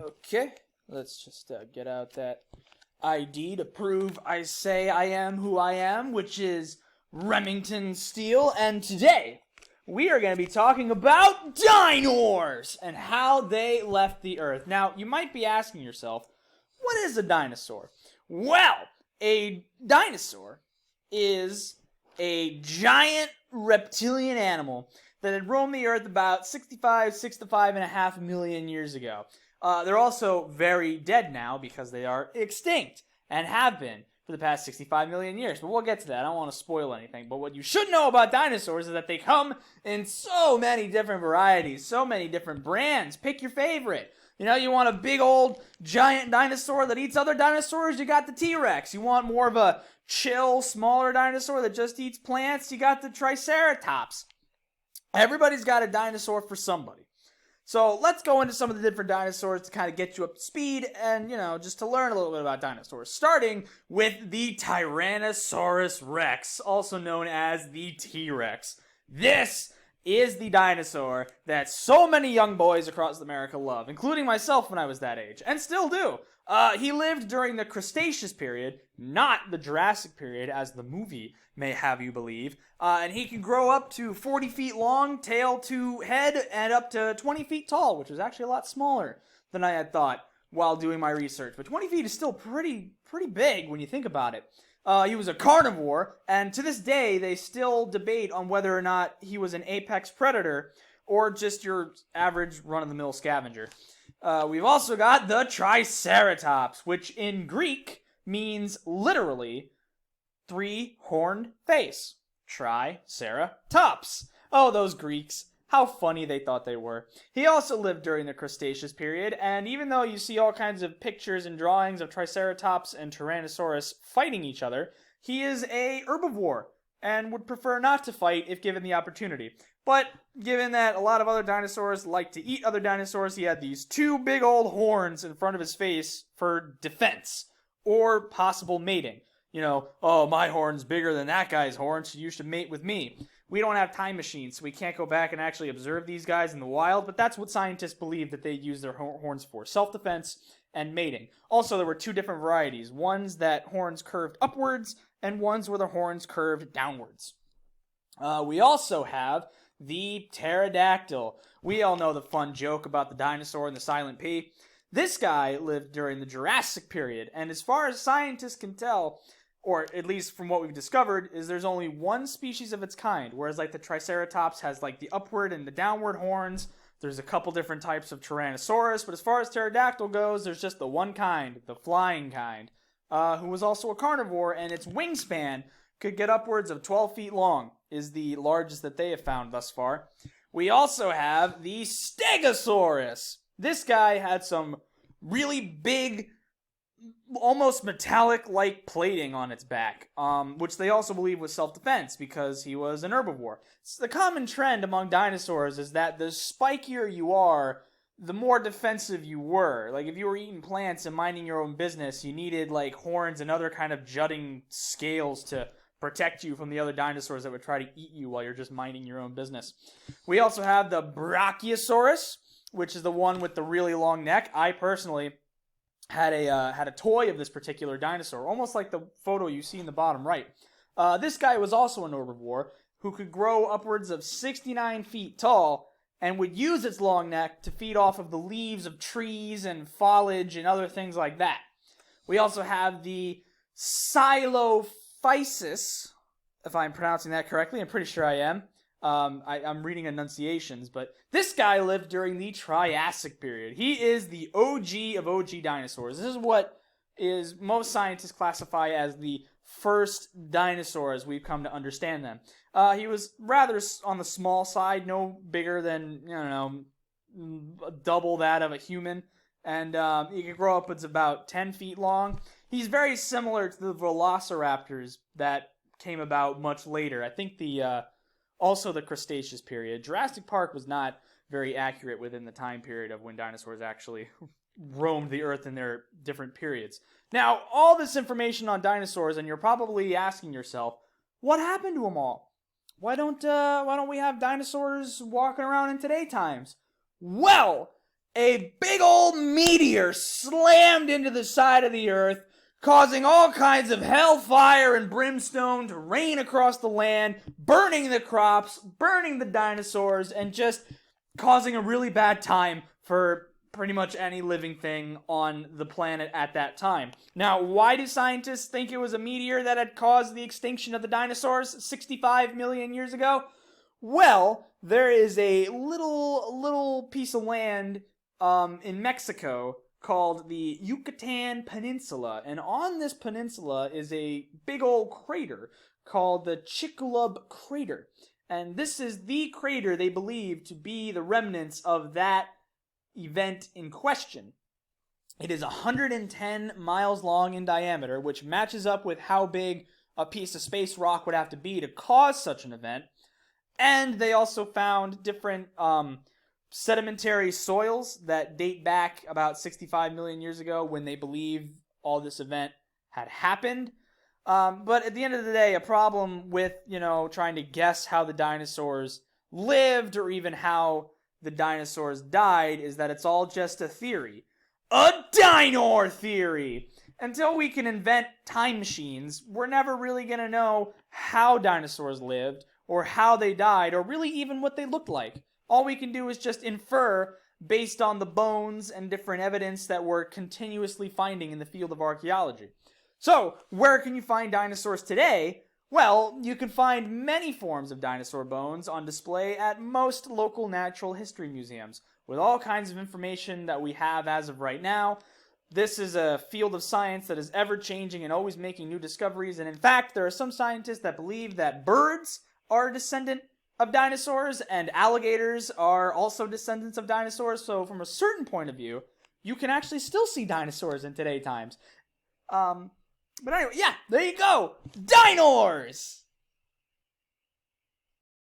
Okay, let's just get out that ID to prove I say I am who I am, which is Remington Steele, and today we are going to be talking about DINORS and how they left the Earth. Now, you might be asking yourself, what is a dinosaur? Well, a dinosaur is a giant reptilian animal that had roamed the Earth about 65.5 million years ago. They're also very dead now because they are extinct and have been for the past 65 million years. But we'll get to that. I don't want to spoil anything. But what you should know about dinosaurs is that they come in so many different varieties, so many different brands. Pick your favorite. You know, you want a big old giant dinosaur that eats other dinosaurs? You got the T-Rex. You want more of a chill, smaller dinosaur that just eats plants? You got the Triceratops. Everybody's got a dinosaur for somebody. So let's go into some of the different dinosaurs to kind of get you up to speed and, you know, just to learn a little bit about dinosaurs. Starting with the Tyrannosaurus Rex, also known as the T-Rex. This is the dinosaur that so many young boys across America love, including myself when I was that age, and still do. He lived during the Cretaceous period, not the Jurassic period, as the movie may have you believe. And he can grow up to 40 feet long, tail to head, and up to 20 feet tall, which was actually a lot smaller than I had thought while doing my research. But 20 feet is still pretty big when you think about it. He was a carnivore, and to this day, they still debate on whether or not he was an apex predator or just your average run-of-the-mill scavenger. We've also got the Triceratops, which in Greek means literally three-horned face. Triceratops. Oh, those Greeks. How funny they thought they were. He also lived during the Cretaceous period, and even though you see all kinds of pictures and drawings of Triceratops and Tyrannosaurus fighting each other, he is a herbivore and would prefer not to fight if given the opportunity. But given that a lot of other dinosaurs like to eat other dinosaurs, he had these two big old horns in front of his face for defense or possible mating. You know, oh, my horn's bigger than that guy's horn, so you should mate with me. We don't have time machines, so we can't go back and actually observe these guys in the wild, but that's what scientists believe that they use their horns for, self-defense and mating. Also, there were two different varieties, ones that horns curved upwards and ones where the horns curved downwards. We also have the pterodactyl. We all know the fun joke about the dinosaur and the silent P. This guy lived during the Jurassic period, and as far as scientists can tell, or at least from what we've discovered, is there's only one species of its kind, whereas like the Triceratops has like the upward and the downward horns. There's a couple different types of Tyrannosaurus, but as far as pterodactyl goes, there's just the one kind, the flying kind, who was also a carnivore, and its wingspan could get upwards of 12 feet long, is the largest that they have found thus far. We also have the Stegosaurus. This guy had some really big, almost metallic-like plating on its back, which they also believe was self-defense because he was an herbivore. It's the common trend among dinosaurs is that the spikier you are, the more defensive you were. Like, if you were eating plants and minding your own business, you needed, like, horns and other kind of jutting scales to protect you from the other dinosaurs that would try to eat you while you're just minding your own business. We also have the Brachiosaurus, which is the one with the really long neck. I personally had a toy of this particular dinosaur, almost like the photo you see in the bottom right. This guy was also an herbivore who could grow upwards of 69 feet tall and would use its long neck to feed off of the leaves of trees and foliage and other things like that. We also have the Silophysis, if I'm pronouncing that correctly. I'm pretty sure I am. I'm reading enunciations, but this guy lived during the Triassic period. He is the OG of OG dinosaurs. This is what is most scientists classify as the first dinosaurs we've come to understand them. He was rather on the small side, no bigger than, double that of a human, and he could grow upwards about 10 feet long. He's very similar to the velociraptors that came about much later. I think also the Cretaceous period. Jurassic Park was not very accurate within the time period of when dinosaurs actually roamed the earth in their different periods. Now, all this information on dinosaurs, and you're probably asking yourself, what happened to them all? Why don't we have dinosaurs walking around in today's times? Well, a big old meteor slammed into the side of the earth, causing all kinds of hellfire and brimstone to rain across the land, burning the crops, burning the dinosaurs, and just causing a really bad time for pretty much any living thing on the planet at that time. Now, why do scientists think it was a meteor that had caused the extinction of the dinosaurs 65 million years ago? Well, there is a little piece of land in Mexico called the Yucatan Peninsula, and on this peninsula is a big old crater called the Chicxulub crater, and this is the crater they believe to be the remnants of that event in question. It is 110 miles long in diameter, which matches up with how big a piece of space rock would have to be to cause such an event, and they also found different sedimentary soils that date back about 65 million years ago when they believe all this event had happened. But at the end of the day, a problem with, trying to guess how the dinosaurs lived or even how the dinosaurs died is that it's all just a theory. A dinosaur theory! Until we can invent time machines, we're never really going to know how dinosaurs lived or how they died or really even what they looked like. All we can do is just infer based on the bones and different evidence that we're continuously finding in the field of archaeology. So, where can you find dinosaurs today? Well, you can find many forms of dinosaur bones on display at most local natural history museums, with all kinds of information that we have as of right now. This is a field of science that is ever-changing and always making new discoveries, and in fact, there are some scientists that believe that birds are a descendant of dinosaurs, and alligators are also descendants of dinosaurs, so from a certain point of view, you can actually still see dinosaurs in today's times. But anyway, yeah, there you go! DINORS!